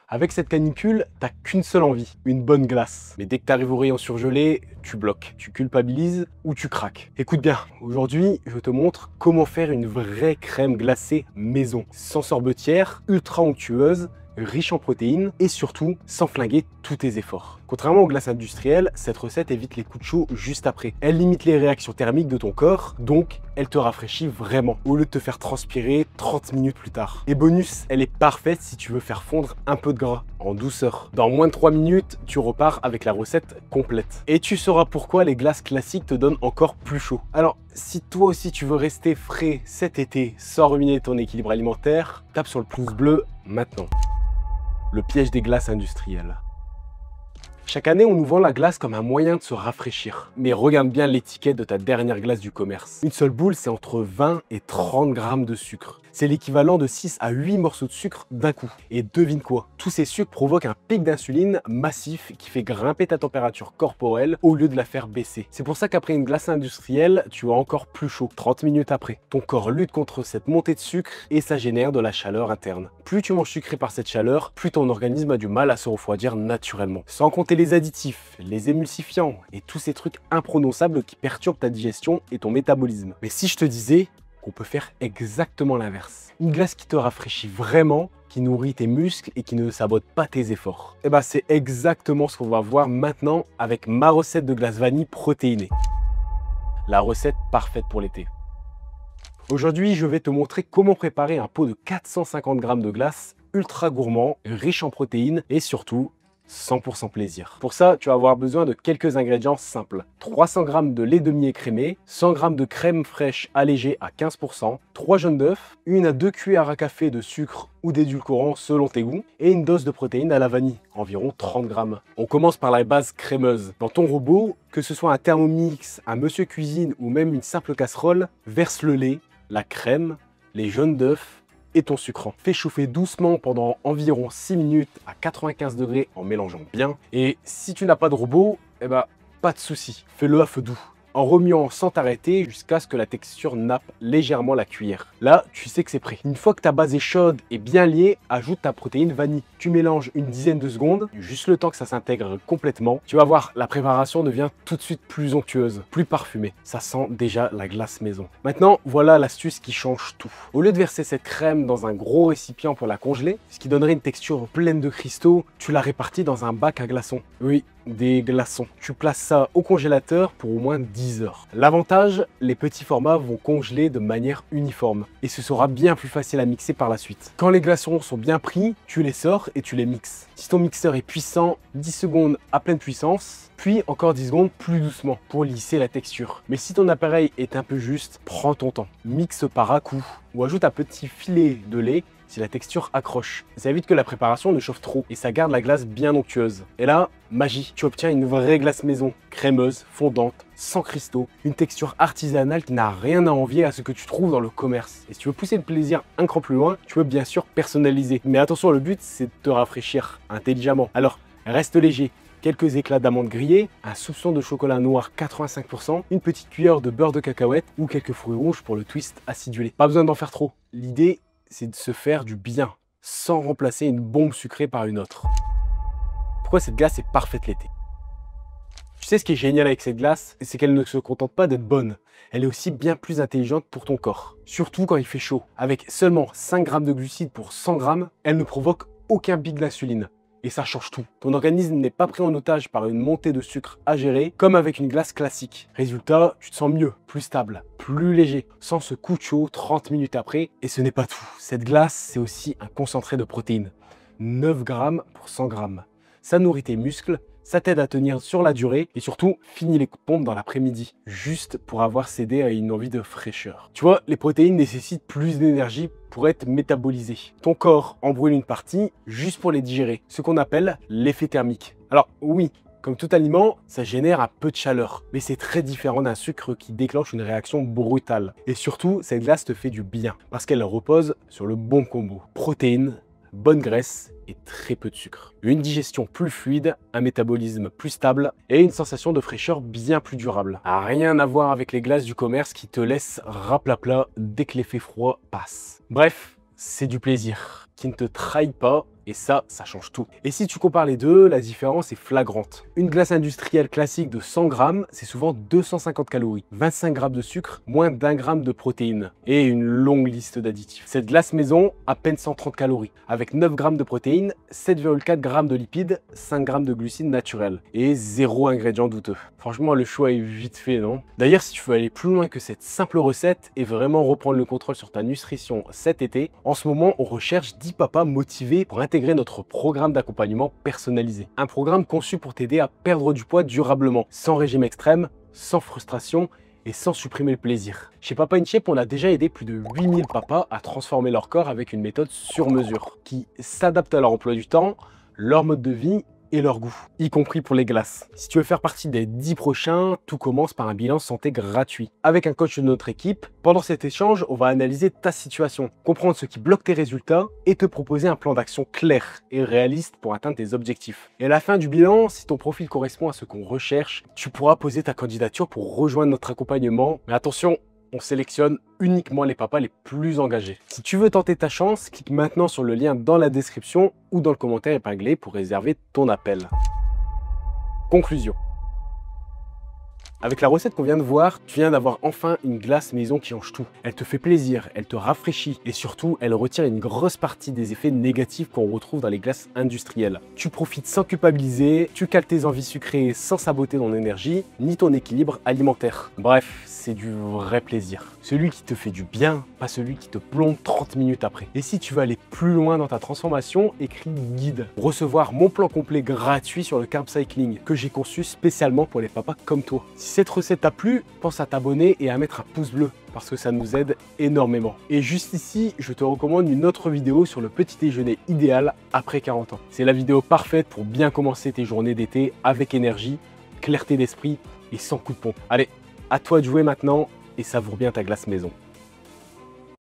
Avec cette canicule, t'as qu'une seule envie, une bonne glace. Mais dès que t'arrives au rayon surgelé, tu bloques, tu culpabilises ou tu craques. Écoute bien, aujourd'hui, je te montre comment faire une vraie crème glacée maison, sans sorbetière, ultra onctueuse, riche en protéines et surtout sans flinguer tous tes efforts. Contrairement aux glaces industrielles, cette recette évite les coups de chaud juste après. Elle limite les réactions thermiques de ton corps, donc elle te rafraîchit vraiment, au lieu de te faire transpirer 30 minutes plus tard. Et bonus, elle est parfaite si tu veux faire fondre un peu de gras, en douceur. Dans moins de 3 minutes, tu repars avec la recette complète. Et tu sauras pourquoi les glaces classiques te donnent encore plus chaud. Alors, si toi aussi tu veux rester frais cet été sans ruiner ton équilibre alimentaire, tape sur le pouce bleu maintenant. Le piège des glaces industrielles. Chaque année, on nous vend la glace comme un moyen de se rafraîchir. Mais regarde bien l'étiquette de ta dernière glace du commerce. Une seule boule, c'est entre 20 et 30 grammes de sucre. C'est l'équivalent de 6 à 8 morceaux de sucre d'un coup. Et devine quoi? Tous ces sucres provoquent un pic d'insuline massif qui fait grimper ta température corporelle au lieu de la faire baisser. C'est pour ça qu'après une glace industrielle, tu as encore plus chaud 30 minutes après. Ton corps lutte contre cette montée de sucre et ça génère de la chaleur interne. Plus tu manges sucré par cette chaleur, plus ton organisme a du mal à se refroidir naturellement. Sans compter les additifs, les émulsifiants et tous ces trucs imprononçables qui perturbent ta digestion et ton métabolisme. Mais si je te disais qu'on peut faire exactement l'inverse. Une glace qui te rafraîchit vraiment, qui nourrit tes muscles et qui ne sabote pas tes efforts. Et bah c'est exactement ce qu'on va voir maintenant avec ma recette de glace vanille protéinée. La recette parfaite pour l'été. Aujourd'hui, je vais te montrer comment préparer un pot de 450 g de glace ultra gourmand, riche en protéines et surtout 100% plaisir. Pour ça, tu vas avoir besoin de quelques ingrédients simples. 300 g de lait demi-écrémé, 100 g de crème fraîche allégée à 15%, 3 jaunes d'œufs, 1 à 2 cuillères à café de sucre ou d'édulcorant selon tes goûts et une dose de protéines à la vanille, environ 30 g. On commence par la base crémeuse. Dans ton robot, que ce soit un Thermomix, un Monsieur Cuisine ou même une simple casserole, verse le lait, la crème, les jaunes d'œufs et ton sucrant. Fais chauffer doucement pendant environ 6 minutes à 95 degrés en mélangeant bien. Et si tu n'as pas de robot, eh ben, pas de souci, fais-le à feu doux, en remuant sans t'arrêter jusqu'à ce que la texture nappe légèrement la cuillère. Là, tu sais que c'est prêt. Une fois que ta base est chaude et bien liée, ajoute ta protéine vanille. Tu mélanges une dizaine de secondes, juste le temps que ça s'intègre complètement. Tu vas voir, la préparation devient tout de suite plus onctueuse, plus parfumée. Ça sent déjà la glace maison. Maintenant, voilà l'astuce qui change tout. Au lieu de verser cette crème dans un gros récipient pour la congeler, ce qui donnerait une texture pleine de cristaux, tu la répartis dans un bac à glaçons. Oui, des glaçons. Tu places ça au congélateur pour au moins 10 heures. L'avantage, les petits formats vont congeler de manière uniforme et ce sera bien plus facile à mixer par la suite. Quand les glaçons sont bien pris, tu les sors et tu les mixes. Si ton mixeur est puissant, 10 secondes à pleine puissance, puis encore 10 secondes plus doucement pour lisser la texture. Mais si ton appareil est un peu juste, prends ton temps. Mixe par à-coups ou ajoute un petit filet de lait si la texture accroche. Ça évite que la préparation ne chauffe trop et ça garde la glace bien onctueuse. Et là, magie, tu obtiens une vraie glace maison, crémeuse, fondante, sans cristaux, une texture artisanale qui n'a rien à envier à ce que tu trouves dans le commerce. Et si tu veux pousser le plaisir un cran plus loin, tu peux bien sûr personnaliser. Mais attention, le but c'est de te rafraîchir intelligemment. Alors, reste léger. Quelques éclats d'amandes grillées, un soupçon de chocolat noir 85%, une petite cuillère de beurre de cacahuète ou quelques fruits rouges pour le twist acidulé. Pas besoin d'en faire trop. L'idée, c'est de se faire du bien, sans remplacer une bombe sucrée par une autre. Pourquoi cette glace est parfaite l'été? Tu sais ce qui est génial avec cette glace, c'est qu'elle ne se contente pas d'être bonne, elle est aussi bien plus intelligente pour ton corps. Surtout quand il fait chaud. Avec seulement 5 g de glucides pour 100 g, elle ne provoque aucun pic d'insuline. Et ça change tout. Ton organisme n'est pas pris en otage par une montée de sucre à gérer, comme avec une glace classique. Résultat, tu te sens mieux, plus stable, plus léger, sans ce coup de chaud 30 minutes après. Et ce n'est pas tout. Cette glace, c'est aussi un concentré de protéines. 9 g pour 100 g. Ça nourrit tes muscles, ça t'aide à tenir sur la durée et surtout, finis les coups de pompe dans l'après-midi, juste pour avoir cédé à une envie de fraîcheur. Tu vois, les protéines nécessitent plus d'énergie pour être métabolisées. Ton corps en brûle une partie juste pour les digérer, ce qu'on appelle l'effet thermique. Alors oui, comme tout aliment, ça génère un peu de chaleur, mais c'est très différent d'un sucre qui déclenche une réaction brutale. Et surtout, cette glace te fait du bien, parce qu'elle repose sur le bon combo. Protéines, bonne graisse et très peu de sucre. Une digestion plus fluide, un métabolisme plus stable et une sensation de fraîcheur bien plus durable. Rien à voir avec les glaces du commerce qui te laissent raplapla dès que l'effet froid passe. Bref, c'est du plaisir qui ne te trahit pas Et ça change tout. Et si tu compares les deux, la différence est flagrante. Une glace industrielle classique de 100 grammes, c'est souvent 250 calories, 25 grammes de sucre, moins d'1 gramme de protéines et une longue liste d'additifs. Cette glace maison, à peine 130 calories, avec 9 grammes de protéines, 7,4 grammes de lipides, 5 grammes de glucides naturels et 0 ingrédient douteux. Franchement, le choix est vite fait, non? D'ailleurs, si tu veux aller plus loin que cette simple recette et vraiment reprendre le contrôle sur ta nutrition cet été, en ce moment, on recherche 10 papas motivés pour intégrer notre programme d'accompagnement personnalisé. Un programme conçu pour t'aider à perdre du poids durablement, sans régime extrême, sans frustration et sans supprimer le plaisir. Chez Papa in Shape, on a déjà aidé plus de 8000 papas à transformer leur corps avec une méthode sur mesure qui s'adapte à leur emploi du temps, leur mode de vie et leur goût, y compris pour les glaces. Si tu veux faire partie des 10 prochains, tout commence par un bilan santé gratuit. Avec un coach de notre équipe, pendant cet échange, on va analyser ta situation, comprendre ce qui bloque tes résultats et te proposer un plan d'action clair et réaliste pour atteindre tes objectifs. Et à la fin du bilan, si ton profil correspond à ce qu'on recherche, tu pourras poser ta candidature pour rejoindre notre accompagnement. Mais attention, on sélectionne uniquement les papas les plus engagés. Si tu veux tenter ta chance, clique maintenant sur le lien dans la description ou dans le commentaire épinglé pour réserver ton appel. Conclusion. Avec la recette qu'on vient de voir, tu viens d'avoir enfin une glace maison qui change tout. Elle te fait plaisir, elle te rafraîchit et surtout, elle retire une grosse partie des effets négatifs qu'on retrouve dans les glaces industrielles. Tu profites sans culpabiliser, tu cales tes envies sucrées sans saboter ton énergie, ni ton équilibre alimentaire. Bref, c'est du vrai plaisir. Celui qui te fait du bien, pas celui qui te plombe 30 minutes après. Et si tu veux aller plus loin dans ta transformation, écris guide. Recevoir mon plan complet gratuit sur le carb cycling que j'ai conçu spécialement pour les papas comme toi. Si cette recette t'a plu, pense à t'abonner et à mettre un pouce bleu parce que ça nous aide énormément. Et juste ici, je te recommande une autre vidéo sur le petit déjeuner idéal après 40 ans. C'est la vidéo parfaite pour bien commencer tes journées d'été avec énergie, clarté d'esprit et sans coup de pompe. Allez, à toi de jouer maintenant et savoure bien ta glace maison.